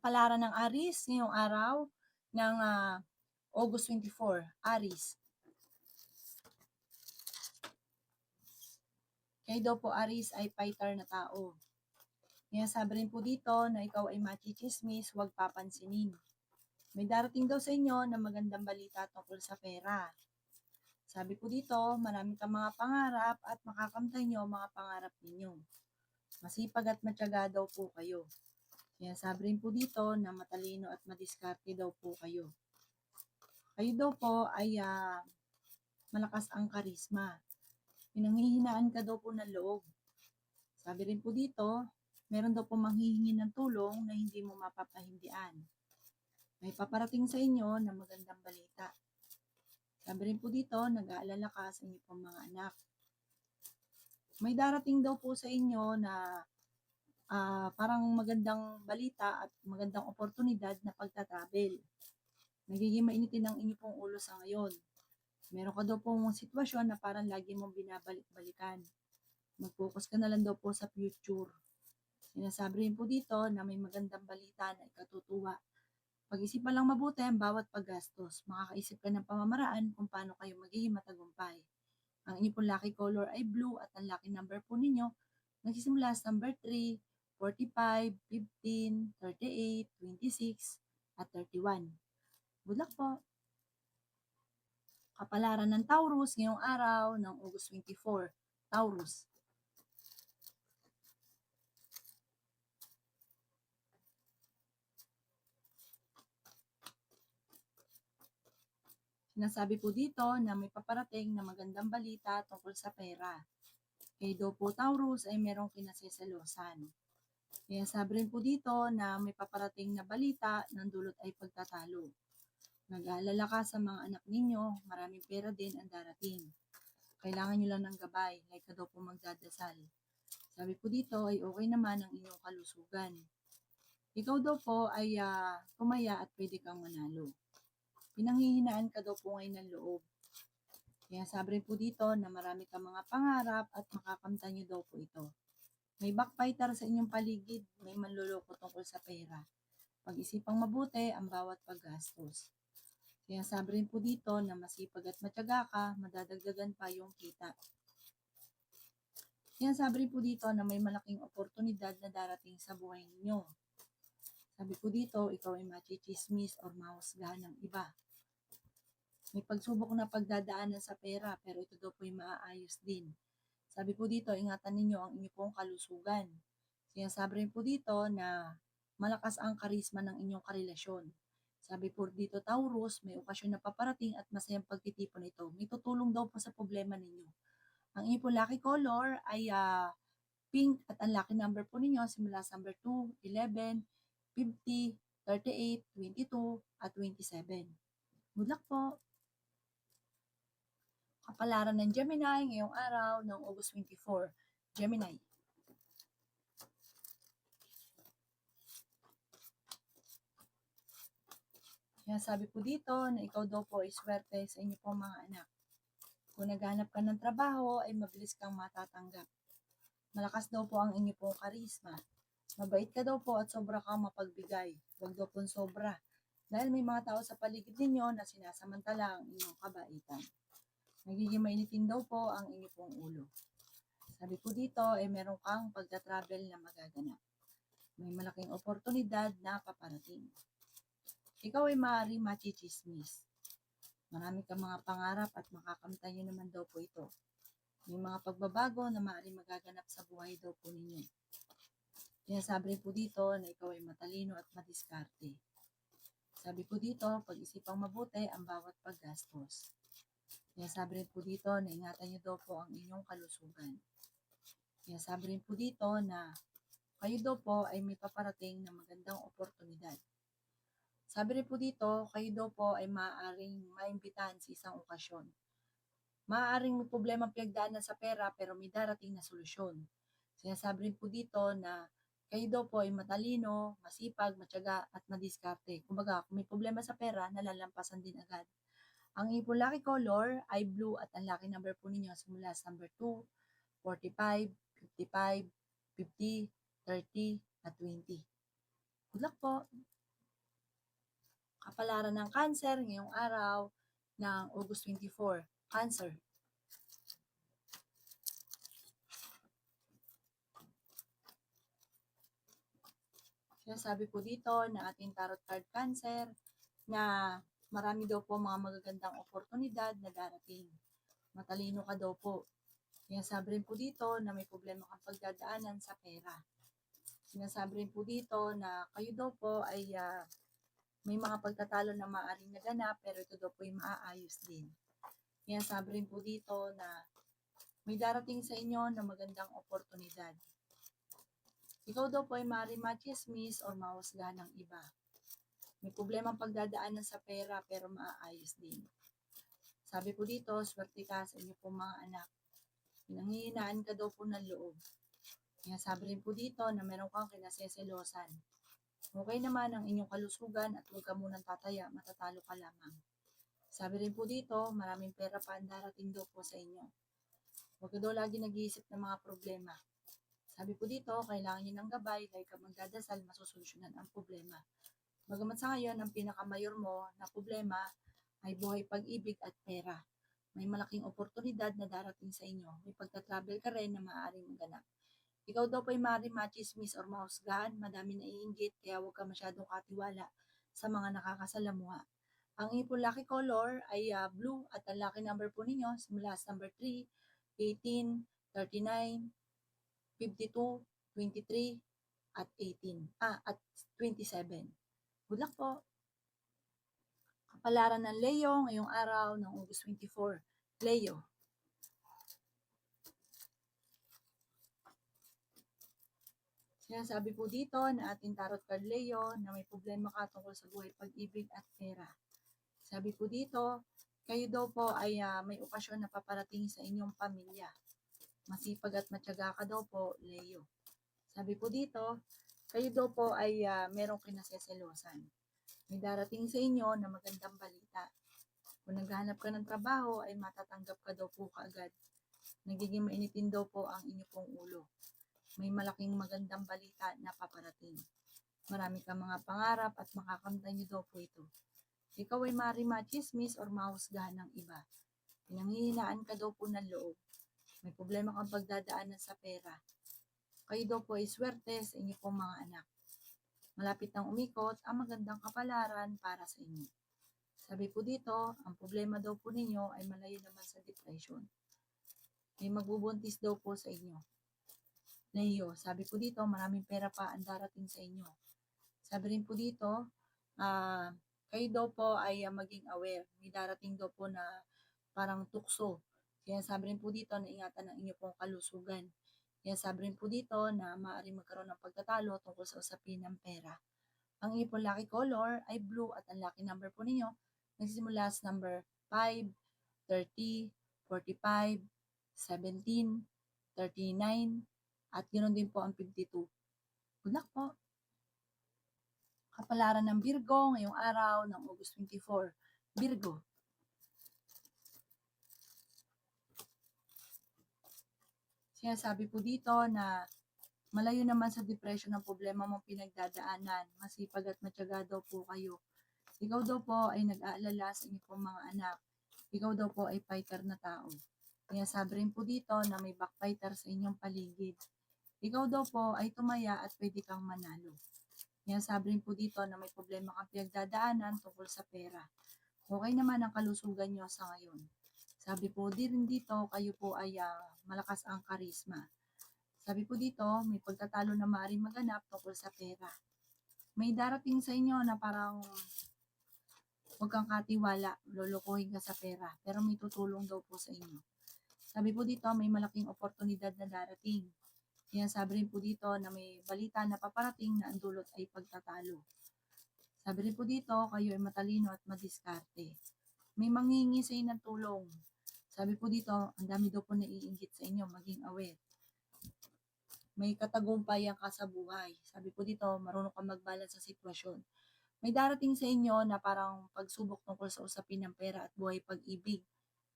Kapalaran ng Aries ngayong araw ng August 24, Aries. Kayo daw po, Aries, ay fighter na tao. Kaya sabi rin po dito na ikaw ay machichismis, huwag papansinin. May darating daw sa inyo na magandang balita tungkol sa pera. Sabi po dito, marami kang mga pangarap at makakamtan nyo ang mga pangarap ninyo. Masipag at matyaga daw po kayo. Kaya sabi rin po dito na matalino at madiskarte daw po kayo. Kayo daw po ay malakas ang karisma. Pinanghihinaan ka daw po ng loob. Sabi rin po dito, meron daw po manghihingi ng tulong na hindi mo mapapahindian. May paparating sa inyo na magandang balita. Sabi rin po dito, nag-aalala ka sa inyo pong mga anak. May darating daw po sa inyo na parang magandang balita at magandang oportunidad na pagta-travel. Nagiging mainitin ang inyo pong ulo sa ngayon. Meron ka daw pong sitwasyon na parang lagi mong binabalik-balikan. Mag-focus ka na lang daw po sa future. Sinasabi rin po dito na may magandang balita na ikatutuwa. Pag-isipan lang mabuti ang bawat paggastos. Makakaisip ka ng pamamaraan kung paano kayo magiging matagumpay. Ang inyo pong lucky color ay blue at ang lucky number po ninyo nagsisimula sa number 3, 45, 15, 38, 26, at 31. Good luck po! Kapalaran ng Taurus ngayong araw ng August 24. Taurus. Sinasabi po dito na may paparating na magandang balita tungkol sa pera. Kayo daw po, Taurus, ay merong kinasiselosan. Kaya sabi rin po dito na may paparating na balita ng dulot ay pagtatalo. Nag-aalala ka sa mga anak ninyo, maraming pera din ang darating. Kailangan nyo lang ng gabay, like ka daw po magdadasal. Sabi po dito ay okay naman ang inyong kalusugan. Ikaw daw po ay tumaya at pwede kang manalo. Pinanghihinaan ka daw po ngayon ng loob. Kaya sabi rin po dito na marami kang mga pangarap at makakamtan nyo daw po ito. May backfighter sa inyong paligid, may manluloko tungkol sa pera. Pag-isipang mabuti ang bawat paggastos. Kaya sabi rin po dito na masipag at matyaga ka, madadagdagan pa yung kita. Kaya sabi rin po dito na may malaking oportunidad na darating sa buhay ninyo. Sabi po dito, ikaw ay machichismis or mahusgahan ng iba. May pagsubok na pagdadaanan sa pera pero ito daw po ay maaayos din. Sabi po dito, ingatan ninyo ang inyong pong kalusugan. Kaya sabi rin po dito na malakas ang karisma ng inyong karelasyon. Sabi po dito, Taurus, may okasyon na paparating at masayang pagtitipon ito. May tutulong daw po sa problema ninyo. Ang inyong po lucky color ay pink at ang lucky number po ninyo simula sa number 2, 11, 50, 38, 22, at 27. Good luck po! Kapalaran ng Gemini ngayong araw ng August 24. Gemini. Kaya sabi po dito na ikaw daw po ay swerte sa inyo pong mga anak. Kung naghanap ka ng trabaho ay mabilis kang matatanggap. Malakas daw po ang inyo pong karisma. Mabait ka daw po at sobra kang mapagbigay. Huwag daw pong sobra. Dahil may mga tao sa paligid ninyo na sinasamantala ang inyong kabaitan. Nagiging mainitin daw po ang inyo pong ulo. Sabi po dito ay meron kang pagta-travel na magaganap. May malaking oportunidad na paparating. Ikaw ay maaaring machichismis. Marami kang mga pangarap at makakamtan nyo naman daw po ito. May mga pagbabago na maaaring magaganap sa buhay daw po ninyo. Sinasabi rin po dito na ikaw ay matalino at madiskarte. Sabi po dito, pag-isipang mabuti ang bawat paggastos. Kaya sabi rin po dito na ingatan nyo daw po ang inyong kalusugan. Kaya sabi rin po dito na kayo daw po ay may paparating na magandang oportunidad. Sabi rin po dito, kayo daw po ay maaaring maimbitahan sa isang okasyon. Maaaring may problema pinagdaanan sa pera pero may darating na solusyon. Sinasabi rin po dito na kayo daw po ay matalino, masipag, matyaga at madiskarte. Kumbaga, kung may problema sa pera, nalalampasan din agad. Ang iyong lucky color ay blue at ang lucky number po ninyo simula sa number 2, 45, 55, 50, 30, at 20. Good luck po. Kapalaran ng Cancer ngayong araw ng August 24. Cancer. Sinasabi po dito na ating tarot card Cancer na marami daw po mga magagandang oportunidad na darating. Matalino ka daw po. Sinasabi rin po dito na may problema kang pagdadaanan sa pera. Sinasabi rin po dito na kayo daw po ay may mga pagtatalo na maaaring naganap pero ito daw po ay maaayos din. Sinasabi rin po dito na may darating sa inyo na magandang oportunidad. Ikaw daw po ay maaaring machismis o mahusgahan ng iba. May problemang pagdadaanan sa pera pero maaayos din. Sabi po dito, swerte ka sa inyo pong mga anak. Pinanghihinaan ka daw po ng loob. Kaya sabi rin po dito na meron kang kinaseselosan. Okay naman ang inyong kalusugan at huwag ka munang tataya, matatalo ka lamang. Sabi rin po dito, maraming pera pa ang darating daw po sa inyo. Huwag ka daw lagi nag-iisip ng mga problema. Sabi po dito, kailangan nyo ng gabay, dahil ka magdadasal, masusolusyonan ang problema. Bagamat sa ngayon, ang pinakamayor mo na problema ay buhay, pag-ibig at pera. May malaking oportunidad na darating sa inyo. May pagta-travel ka rin na maaaring maganap. Ikaw daw po ay maaaring machismis or mahusgahan, madami na iinggit, kaya huwag ka masyadong katiwala sa mga nakakasalamuha. Ang iyong lucky color ay blue at ang lucky number po ninyo simula sa number 3, 18, 39, 52, 23, at 18. At 27. Good luck po. Kapalaran ng Leo ngayong araw ng August 24. Leo. Sinasabi po dito na ating tarot card Leo na may problema ka tungkol sa buhay, pag-ibig at pera. Sabi po dito, kayo daw po ay may okasyon na paparating sa inyong pamilya. Masipag at matyaga ka daw po, Leo. Sabi po dito, kayo daw po ay merong kinaseselosan. May darating sa inyo na magandang balita. Kung naghahanap ka ng trabaho, ay matatanggap ka daw po kaagad. Nagiging mainitin daw po ang inyo pong ulo. May malaking magandang balita na paparating. Marami kang mga pangarap at makakamtan niyo daw po ito. Ikaw ay maaaring machismis or mahusgahan ng iba. Pinanghihinaan ka daw po ng loob. May problema kang pagdadaanan sa pera. Kayo daw po ay swerte sa inyo pong mga anak. Malapit nang umikot ang magandang kapalaran para sa inyo. Sabi po dito, ang problema daw po ninyo ay malayo naman sa depression. May magbubuntis daw po sa inyo. Leo, sabi po dito, maraming pera pa ang darating sa inyo. Sabi rin po dito, kayo daw po ay maging aware. May darating daw po na parang tukso. Kaya sabi rin po dito na ingatan ang inyo pong kalusugan. Kaya sabi rin po dito na maaaring magkaroon ng pagtatalo tungkol sa usapin ng pera. Ang inyo pong lucky color ay blue at ang lucky number po ninyo nagsisimula sa number 5, 30, 45, 17, 39, at ganoon din po ang 52. Good luck po! Kapalaran ng Virgo ngayong araw ng August 24. Virgo. Sinasabi po dito na malayo naman sa depression ang problema mong pinagdadaanan. Masipag at matyaga daw po kayo. Ikaw daw po ay nag-aalala sa inyong pong mga anak. Ikaw daw po ay fighter na tao. Kaya sabi rin po dito na may backfighter sa inyong paligid. Ikaw daw po ay tumaya at pwede kang manalo. Kaya sabi rin po dito na may problema kang pinagdadaanan tungkol sa pera. Okay naman ang kalusugan nyo sa ngayon. Sabi po din dito, kayo po ay malakas ang karisma. Sabi po dito, may pagtatalo na maaaring maganap tungkol sa pera. May darating sa inyo na parang huwag kang katiwala, lulukuhin ka sa pera, pero may tutulong daw po sa inyo. Sabi po dito, may malaking oportunidad na darating. Kaya sabi rin po dito na may balita na paparating na ang dulot ay pagtatalo. Sabi rin po dito, kayo ay matalino at madiskarte. May manghihingi sa inyo ng tulong. Sabi po dito, ang dami daw po naiinggit sa inyo, maging aware. May katagumpayan ka sa buhay. Sabi po dito, marunong ka magbalance sa sitwasyon. May darating sa inyo na parang pagsubok tungkol sa usapin ng pera at buhay, pag-ibig.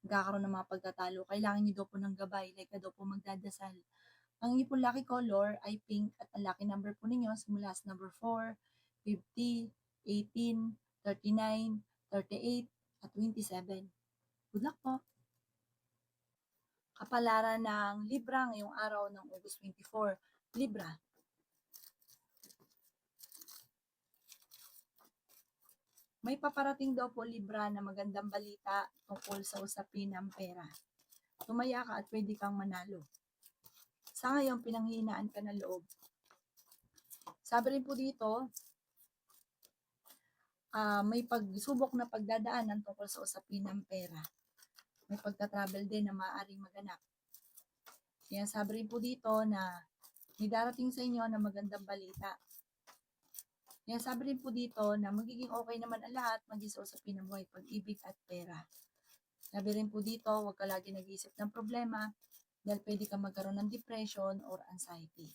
Magkakaroon ng mga pagtatalo. Kailangan niyo daw po ng gabay, like ka daw po magdadasal. Ang inyo po lucky color ay pink at ang lucky number po ninyo simula sa number 4, 50, 18, 39, 38, at 27. Good luck po! Kapalaran ng Libra ngayong araw ng August 24. Libra, may paparating daw po Libra na magandang balita tungkol sa usapin ng pera. Tumaya ka at pwede kang manalo. Sa ngayon, pinanghihinaan ka ng loob. Sabi rin po dito, may pagsubok na pagdadaanan tungkol sa usapin ng pera. May pagka-travel din na maaaring maganap. Kaya sabi rin po dito na may darating sa inyo na magandang balita. Kaya sabi rin po dito na magiging okay naman ang lahat maging sa usapin ng buhay, pag-ibig at pera. Sabi rin po dito, huwag ka lagi nag-iisip ng problema dahil pwede ka magkaroon ng depression or anxiety.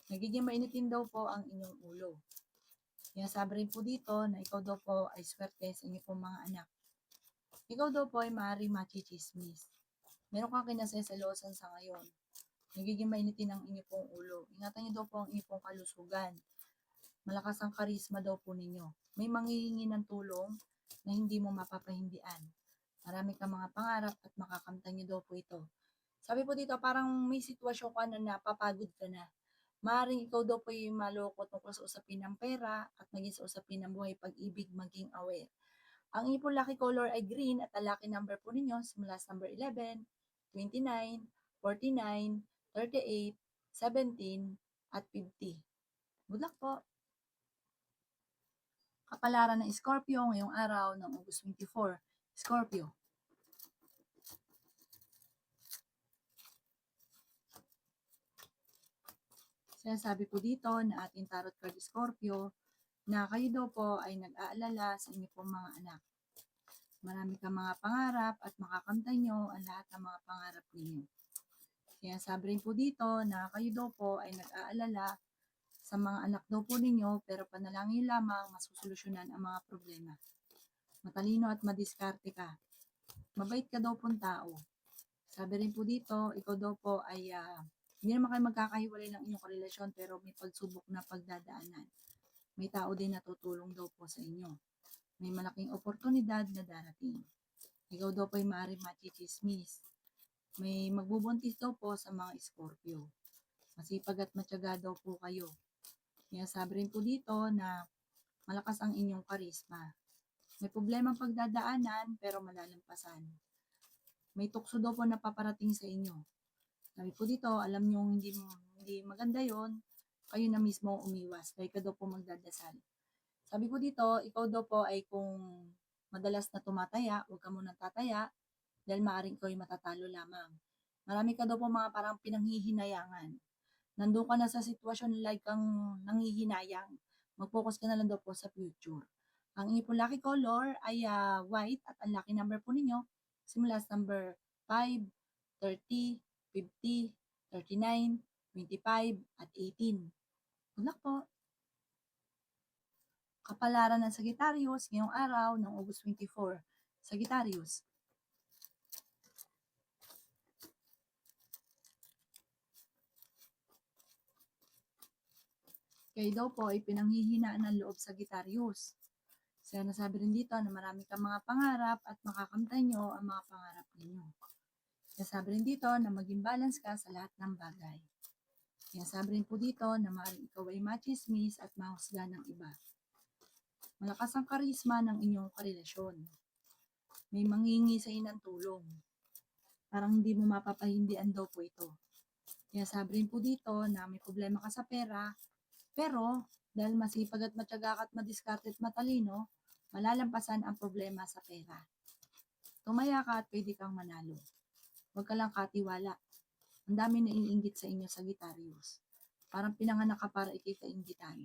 Nagiging mainitin daw po ang inyong ulo. Kaya sabi rin po dito na ikaw daw po ay swerte sa inyo pong mga anak. Ikaw daw po ay maaaring machichismis. Meron kang kinasasalosan sa ngayon. Nagiging mainitin ang inyo pong ulo. Ingatan niyo daw po ang inyong pong kalusugan. Malakas ang karisma daw po ninyo. May manghihingi ng tulong na hindi mo mapapahindian. Marami kang mga pangarap at makakamtan niyo daw po ito. Sabi po dito, parang may sitwasyon ka na napapagod ka na. Maaaring ikaw daw po yung maloko tungkol sa usapin ng pera at maging sa usapin ng buhay, pag-ibig, maging aware. Ang inyong lucky color ay green at ang lucky number po ninyo simula sa number 11, 29, 49, 38, 17, at 50. Good luck po! Kapalaran ng Scorpio ngayong araw ng August 24. Scorpio, sinasabi po dito na ating tarot card Scorpio na kayo daw po ay nag-aalala sa inyo pong mga anak. Marami kang mga pangarap at makakamtan nyo ang lahat ng mga pangarap ninyo. Kaya sabi rin po dito na kayo daw po ay nag-aalala sa mga anak daw po ninyo, pero panalangin lamang masusolusyonan ang mga problema. Matalino at madiskarte ka. Mabait ka daw pong tao. Sabi rin po dito, ikaw daw po ay hindi naman kayo magkakahiwalay ng inyong relasyon, pero may pagsubok na pagdadaanan. May tao din na tutulong daw po sa inyo. May malaking oportunidad na darating. Ikaw daw po ay maaaring machichismis. May magbubuntis daw po sa mga Scorpio. Masipag at matyaga daw po kayo. Kaya sabi rin po dito na malakas ang inyong karisma. May problemang pagdadaanan pero malalampasan. May tukso daw po na paparating sa inyo. Sabi po dito, alam nyo hindi maganda yon, kayo na mismo umiwas. Kaya ka daw po magdadasal. Sabi po dito, ikaw daw po ay kung madalas na tumataya, huwag ka munang tataya dahil maaaring ikaw ay matatalo lamang. Marami ka daw po mga parang pinanghihinayangan. Nandun ka na sa sitwasyon like kang nanghihinayang. Mag-focus ka na lang daw po sa future. Ang inyong lucky color ay white at ang lucky number po ninyo simula sa number 5, 30, 50, 39, 25, at 18. Good luck po! Kapalaran ng Sagittarius ngayong araw ng August 24. Sagittarius, kayo daw po ay pinanghihinaan ng loob Sagittarius. Kaya nasabi rin dito na marami kang mga pangarap at makakamtan nyo ang mga pangarap ninyo. Kaya sabi rin dito na maging balance ka sa lahat ng bagay. Kaya sabi rin po dito na maaaring ikaw ay machismis at mahusga ng iba. Malakas ang karisma ng inyong karelasyon. May manghingi sa inyo ng tulong. Parang hindi mo mapapahindian daw po ito. Kaya sabi rin po dito na may problema ka sa pera, pero dahil masipag at matyaga ka at madiskarte at matalino, malalampasan ang problema sa pera. Tumaya ka at pwede kang manalo. Huwag ka lang katiwala. Ang dami na iniinggit sa inyo, Sagittarius. Parang pinanganak ka para ikikainggitan.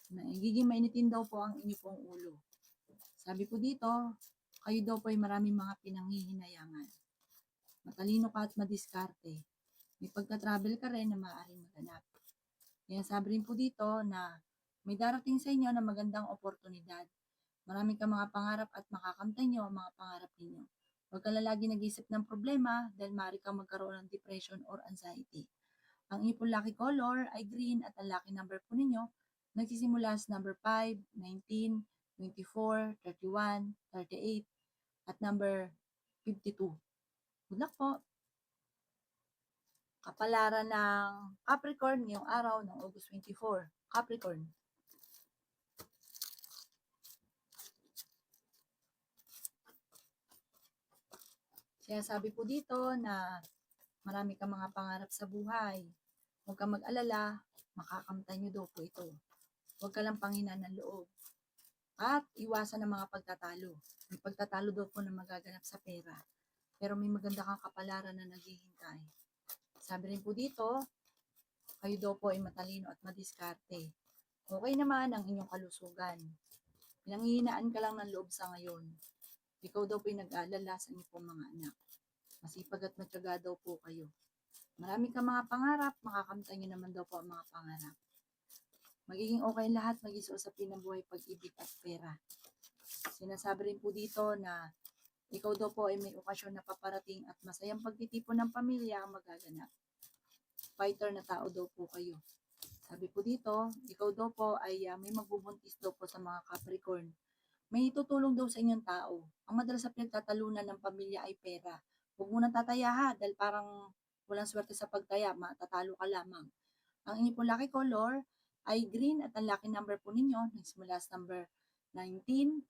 Nagiging mainitin daw po ang inyo pong ulo. Sabi po dito, kayo daw po ay maraming mga pinanghihinayangan. Matalino ka at madiskarte. May pagka-travel ka rin na maaaring maganap. Kaya sabi rin po dito na may darating sa inyo na magandang oportunidad. Marami kang mga pangarap at makakamtan nyo ang mga pangarap ninyo. Huwag ka lagi nag-isip ng problema dahil maaari kang magkaroon ng depression or anxiety. Ang ipon lucky color ay green at ang lucky number po ninyo nagsisimula sa number 5, 19, 24, 31, 38, at number 52. Good luck po! Kapalaran ng Capricorn ngayong araw ng August 24. Capricorn. Sinasabi po dito na marami kang mga pangarap sa buhay. Huwag kang mag-alala, makakamtan nyo daw po ito. Huwag ka lang panghinaan ng loob. At iwasan ng mga pagtatalo. May pagtatalo daw po na magaganap sa pera. Pero may maganda kang kapalaran na naghihintay. Sabi rin po dito, kayo daw po ay matalino at madiskarte. Okay naman ang inyong kalusugan. Pinanghihinaan ka lang ng loob sa ngayon. Ikaw daw po ay nag-aalala sa inyong pong mga anak. Masipag at matyaga daw po kayo. Marami kang mga pangarap, makakamtan nyo naman daw po ang mga pangarap. Magiging okay lahat, maging sa usapin ng buhay, pag-ibig at pera. Sinasabi rin po dito na ikaw daw po ay may okasyon na paparating at masayang pagtitipon ng pamilya ang magaganap. Fighter na tao daw po kayo. Sabi po dito, ikaw daw po ay may magbubuntis daw po sa mga Capricorn. May tutulong daw sa inyong tao. Ang madalas sa pinagtatalunan ng pamilya ay pera. Huwag mo nang tataya ha, dahil parang walang swerte sa pagtaya, matatalo ka lamang. Ang inyong pong lucky color ay green at ang lucky number po ninyo, nagsimula sa number 19,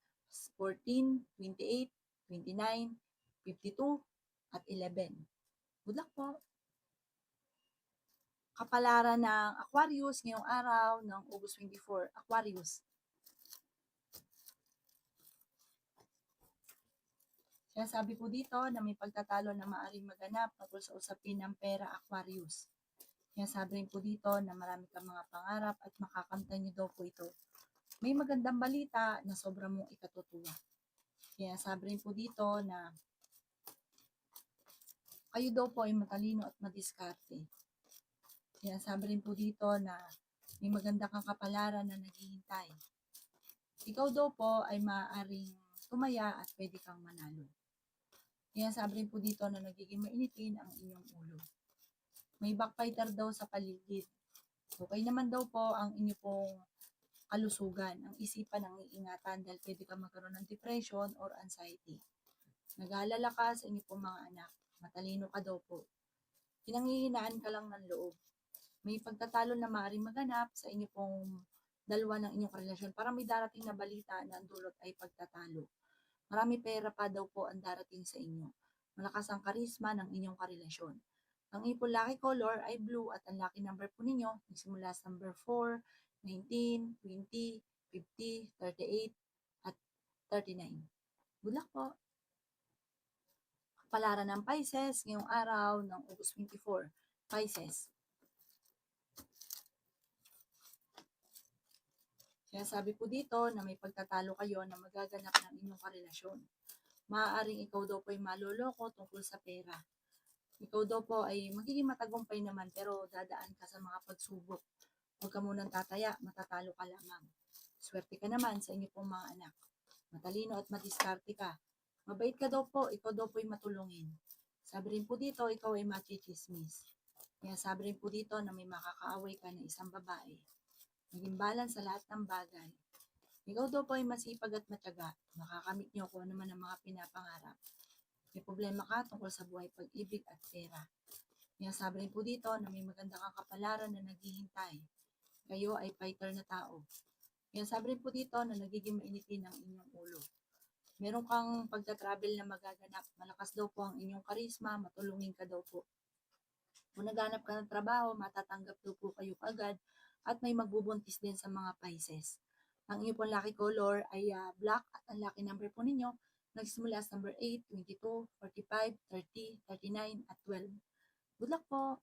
14, 28, 29, 52, at 11. Good luck po! Kapalaran ng Aquarius ngayong araw ng August 24. Aquarius. Sinasabi po dito na may pagtatalo na maaaring maganap tungkol sa usapin ng pera, Aquarius. Sinasabi rin po dito na marami kang mga pangarap at makakamtan niyo daw po ito. May magandang balita na sobrang mong ikatutuwa. Sinasabi rin po dito na kayo daw po ay matalino at madiskarte. Sinasabi rin po dito na may maganda kang kapalaran na naghihintay. Ikaw daw po ay maaaring tumaya at pwede kang manalo. Sinasabi rin po dito na nagiging mainitin ang inyong ulo. May backfighter daw sa paligid. Okay naman daw po ang inyong pong kalusugan. Ang isipan ang iingatan dahil pwede kang magkaroon ng depression or anxiety. Nag-aalala ka sa inyong pong mga anak. Matalino ka daw po. Pinanghihinaan ka lang ng loob. May pagtatalo na maaaring maganap sa inyong pong dalawa ng inyong relasyon. Parang may darating na balita na ang dulot ay pagtatalo. Marami pera pa daw po ang darating sa inyo. Malakas ang karisma ng inyong karelasyon. Ang inyong lucky color ay blue at ang lucky number po ninyo nagsimula sa number 4, 19, 20, 50, 38, at 39. Good luck po! Kapalaran ng Pisces ngayong araw ng August 24. Pisces. Sinasabi po dito na may pagtatalo kayo na magaganap ng inyong karelasyon. Maaaring ikaw daw po ay maloloko tungkol sa pera. Ikaw daw po ay magiging matagumpay naman pero dadaan ka sa mga pagsubok. Huwag ka munang tataya, matatalo ka lamang. Swerte ka naman sa inyong pong mga anak. Matalino at madiskarte ka. Mabait ka daw po, ikaw daw po ay matulungin. Sabi rin po dito, ikaw ay machichismis. Kaya sabi rin po dito na may makakaaway ka na isang babae. Maging balance sa lahat ng bagay. Ikaw daw po ay masipag at matyaga. Makakamit niyo kung ano man ang mga pinapangarap. May problema ka tungkol sa buhay, pag-ibig at pera. Kaya sabi rin po dito na may maganda kang kapalaran na naghihintay. Kayo ay fighter na tao. Kaya sabi rin po dito na nagiging mainitin ang inyong ulo. Meron kang pagta-travel na magaganap. Malakas daw po ang inyong karisma, matulungin ka daw po. Kung naghanap ka ng trabaho, matatanggap daw po kayo agad at may magbubuntis din sa mga Pisces. Ang inyong pong lucky color ay black at ang lucky number po ninyo nagsimula sa number 8, 22, 45, 30, 39, at 12. Good luck po!